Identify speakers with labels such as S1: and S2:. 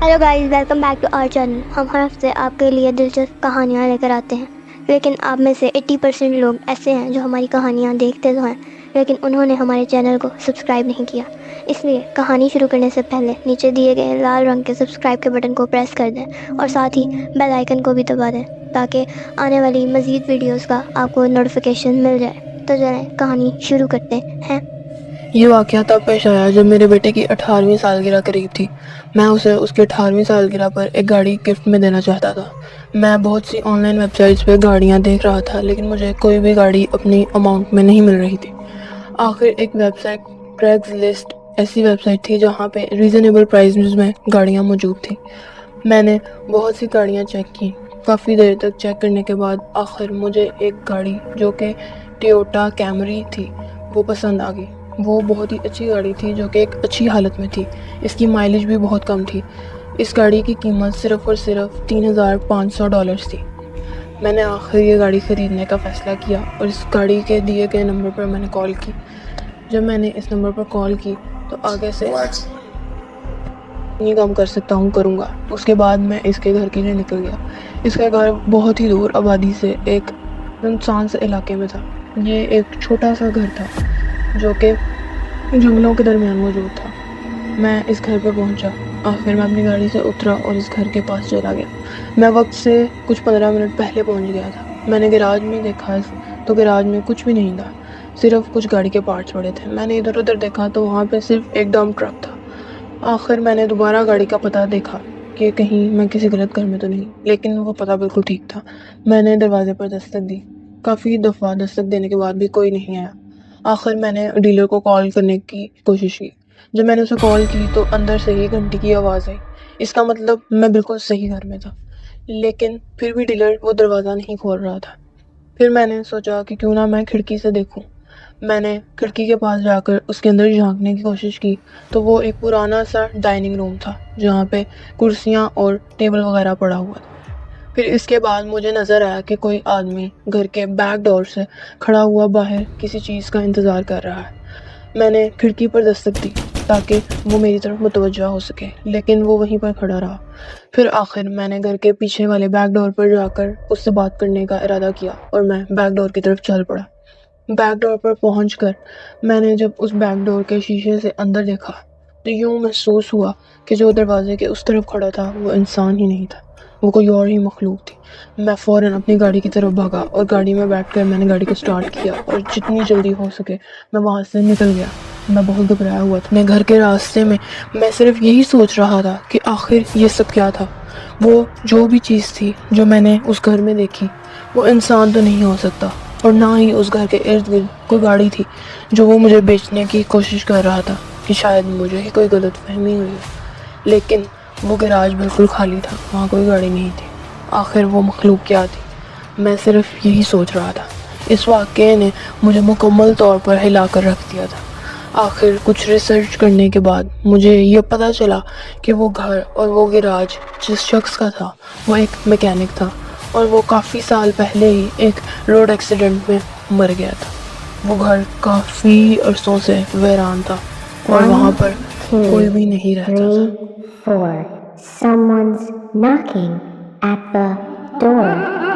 S1: Hello guys, welcome back to our channel. ہم ہر ہفتے آپ کے لیے دلچسپ کہانیاں لے کر آتے ہیں، لیکن آپ میں سے 80% لوگ ایسے ہیں جو ہماری کہانیاں دیکھتے تو ہیں لیکن انہوں نے ہمارے چینل کو سبسکرائب نہیں کیا۔ اس لیے کہانی شروع کرنے سے پہلے نیچے دیے گئے لال رنگ کے سبسکرائب کے بٹن کو پریس کر دیں اور ساتھ ہی بیل آئیکن کو بھی دبا دیں تاکہ آنے والی مزید ویڈیوز کا آپ کو نوٹیفیکیشن مل جائے۔ تو چلیں کہانی شروع کرتے ہیں۔
S2: یہ واقعہ تب پیش آیا جب میرے بیٹے کی 18ویں سالگرہ قریب تھی۔ میں اسے اس کی 18ویں سالگرہ پر ایک گاڑی گفٹ میں دینا چاہتا تھا۔ میں بہت سی آن لائن ویب سائٹس پہ گاڑیاں دیکھ رہا تھا لیکن مجھے کوئی بھی گاڑی اپنی اماؤنٹ میں نہیں مل رہی تھی۔ آخر ایک ویب سائٹ کریگز لسٹ ایسی ویب سائٹ تھی جہاں پہ ریزنیبل پرائزز میں گاڑیاں موجود تھیں۔ میں نے بہت سی گاڑیاں چیک کی۔ کافی دیر تک چیک کرنے کے بعد آخر مجھے ایک گاڑی جو کہ ٹویوٹا کیمری تھی وہ پسند آ گئی۔ وہ بہت ہی اچھی گاڑی تھی جو کہ ایک اچھی حالت میں تھی۔ اس کی مائلیج بھی بہت کم تھی۔ اس گاڑی کی قیمت صرف اور صرف $3,500 تھی۔ میں نے آخر یہ گاڑی خریدنے کا فیصلہ کیا اور اس گاڑی کے دیے گئے نمبر پر میں نے کال کی۔ جب میں نے اس نمبر پر کال کی تو آگے سے نہیں کام کر سکتا ہوں کروں گا۔ اس کے بعد میں اس کے گھر کے لیے نکل گیا۔ اس کا گھر بہت ہی دور آبادی سے ایک سنسان سے علاقے میں تھا۔ یہ ایک چھوٹا سا گھر تھا جو کہ جنگلوں کے درمیان موجود تھا۔ میں اس گھر پہ پہنچا۔ آخر میں اپنی گاڑی سے اترا اور اس گھر کے پاس چلا گیا۔ میں وقت سے کچھ 15 منٹ پہلے پہنچ گیا تھا۔ میں نے گراج میں دیکھا تو گراج میں کچھ بھی نہیں تھا، صرف کچھ گاڑی کے پارٹس پڑے تھے۔ میں نے ادھر ادھر دیکھا تو وہاں پہ صرف ایک ڈمپ ٹرک تھا۔ آخر میں نے دوبارہ گاڑی کا پتہ دیکھا کہ کہیں میں کسی غلط گھر میں تو نہیں، لیکن وہ پتہ بالکل ٹھیک تھا۔ میں نے دروازے پر دستک دی۔ کافی دفعہ دستک دینے کے بعد بھی کوئی نہیں آیا۔ آخر میں نے ڈیلر کو کال کرنے کی کوشش کی۔ جب میں نے اسے کال کی تو اندر سے ہی گھنٹی کی آواز آئی۔ اس کا مطلب میں بالکل صحیح گھر میں تھا، لیکن پھر بھی ڈیلر وہ دروازہ نہیں کھول رہا تھا۔ پھر میں نے سوچا کہ کیوں نہ میں کھڑکی سے دیکھوں۔ میں نے کھڑکی کے پاس جا کر اس کے اندر جھانکنے کی کوشش کی تو وہ ایک پرانا سا ڈائننگ روم تھا جہاں پہ کرسیاں اور ٹیبل وغیرہ پڑا ہوا تھا۔ پھر اس کے بعد مجھے نظر آیا کہ کوئی آدمی گھر کے بیک ڈور سے کھڑا ہوا باہر کسی چیز کا انتظار کر رہا ہے۔ میں نے کھڑکی پر دستک دی تاکہ وہ میری طرف متوجہ ہو سکے، لیکن وہ وہیں پر کھڑا رہا۔ پھر آخر میں نے گھر کے پیچھے والے بیک ڈور پر جا کر اس سے بات کرنے کا ارادہ کیا اور میں بیک ڈور کی طرف چل پڑا۔ بیک ڈور پر پہنچ کر میں نے جب اس بیک ڈور کے شیشے سے اندر دیکھا تو یوں محسوس ہوا کہ جو دروازے کے اس طرف کھڑا تھا وہ انسان ہی نہیں تھا، وہ کوئی اور ہی مخلوق تھی۔ میں فوراً اپنی گاڑی کی طرف بھاگا اور گاڑی میں بیٹھ کر میں نے گاڑی کو سٹارٹ کیا اور جتنی جلدی ہو سکے میں وہاں سے نکل گیا۔ میں بہت گھبرایا ہوا تھا۔ اپنے گھر کے راستے میں میں صرف یہی سوچ رہا تھا کہ آخر یہ سب کیا تھا۔ وہ جو بھی چیز تھی جو میں نے اس گھر میں دیکھی وہ انسان تو نہیں ہو سکتا، اور نہ ہی اس گھر کے ارد گرد کوئی گاڑی تھی جو وہ مجھے بیچنے کی کوشش کر رہا تھا کہ شاید مجھے ہی کوئی غلط فہمی ہوئی۔ لیکن وہ گراج بالکل خالی تھا، وہاں کوئی گاڑی نہیں تھی۔ آخر وہ مخلوق کیا تھی؟ میں صرف یہی سوچ رہا تھا۔ اس واقعے نے مجھے مکمل طور پر ہلا کر رکھ دیا تھا۔ آخر کچھ ریسرچ کرنے کے بعد مجھے یہ پتہ چلا کہ وہ گھر اور وہ گراج جس شخص کا تھا وہ ایک میکینک تھا، اور وہ کافی سال پہلے ہی ایک روڈ ایکسیڈنٹ میں مر گیا تھا۔ وہ گھر کافی عرصوں سے ویران تھا اور وہاں پر کوئی بھی نہیں رہتا تھا۔
S3: 3, 4. Someone's knocking at the door.